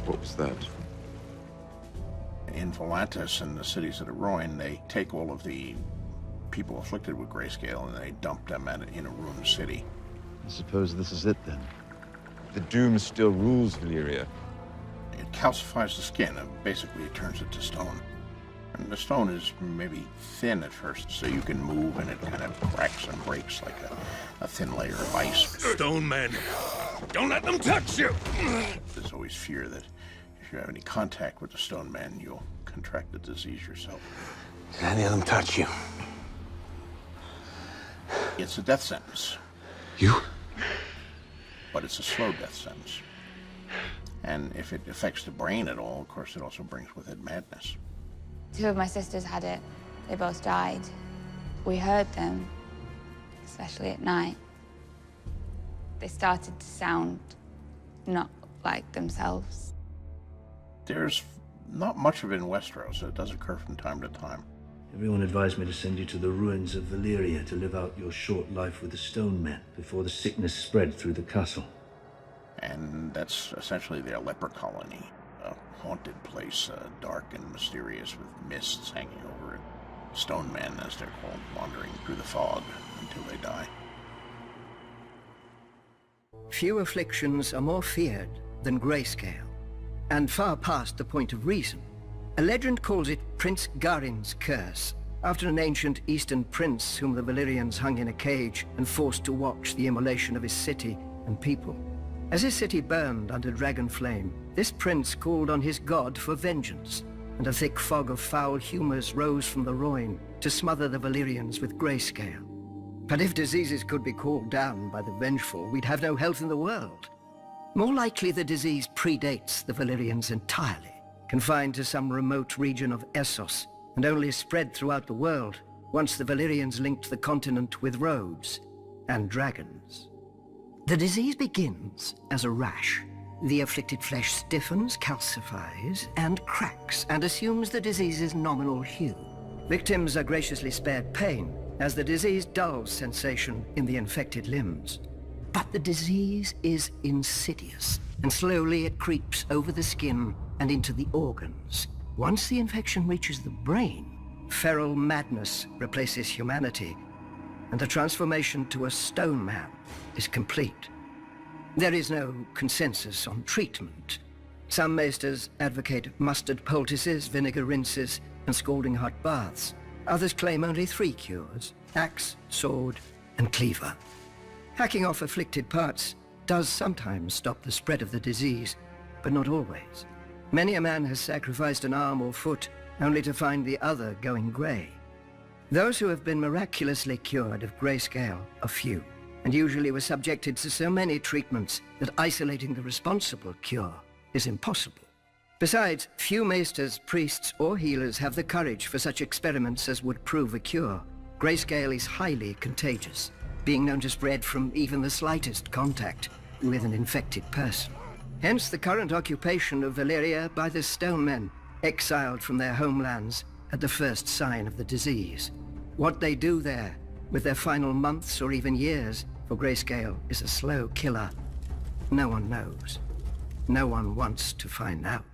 What was that? In Volantis and the cities that are ruined, they take all of the people afflicted with Greyscale and they dump them in a ruined city. I suppose this is it then. The Doom still rules Valyria. It calcifies the skin and basically it turns it to stone. And the stone is maybe thin at first, so you can move and it kind of cracks and breaks like a thin layer of ice. Stone men, don't let them touch you! There's always fear that if you have any contact with the stone man, you'll contract the disease yourself. Did any of them touch you? It's a death sentence. You? But it's a slow death sentence. And if it affects the brain at all, of course, it also brings with it madness. 2 of my sisters had it. They both died. We heard them, especially at night. They started to sound not like themselves. There's not much of it in Westeros. It does occur from time to time. Everyone advised me to send you to the ruins of Valyria to live out your short life with the Stone Men before the sickness spread through the castle. And that's essentially their leper colony. A haunted place, dark and mysterious with mists hanging over it. Stone men, as they're called, wandering through the fog until they die. Few afflictions are more feared than Greyscale, and far past the point of reason. A legend calls it Prince Garin's curse, after an ancient eastern prince whom the Valyrians hung in a cage and forced to watch the immolation of his city and people. As his city burned under dragon flame, this prince called on his god for vengeance, and a thick fog of foul humors rose from the Rhoyne to smother the Valyrians with Greyscale. But if diseases could be called down by the vengeful, we'd have no health in the world. More likely the disease predates the Valyrians entirely, confined to some remote region of Essos, and only spread throughout the world once the Valyrians linked the continent with roads and dragons. The disease begins as a rash. The afflicted flesh stiffens, calcifies, and cracks, and assumes the disease's nominal hue. Victims are graciously spared pain, as the disease dulls sensation in the infected limbs. But the disease is insidious, and slowly it creeps over the skin and into the organs. Once the infection reaches the brain, feral madness replaces humanity, and the transformation to a stone man is complete. There is no consensus on treatment. Some maesters advocate mustard poultices, vinegar rinses, and scalding hot baths. Others claim only 3 cures: axe, sword, and cleaver. Hacking off afflicted parts does sometimes stop the spread of the disease, but not always. Many a man has sacrificed an arm or foot only to find the other going grey. Those who have been miraculously cured of Greyscale are few, and usually were subjected to so many treatments that isolating the responsible cure is impossible. Besides, few maesters, priests, or healers have the courage for such experiments as would prove a cure. Greyscale is highly contagious, being known to spread from even the slightest contact with an infected person. Hence the current occupation of Valyria by the Stone Men, exiled from their homelands at the first sign of the disease. What they do there, with their final months or even years, for Greyscale is a slow killer. No one knows. No one wants to find out.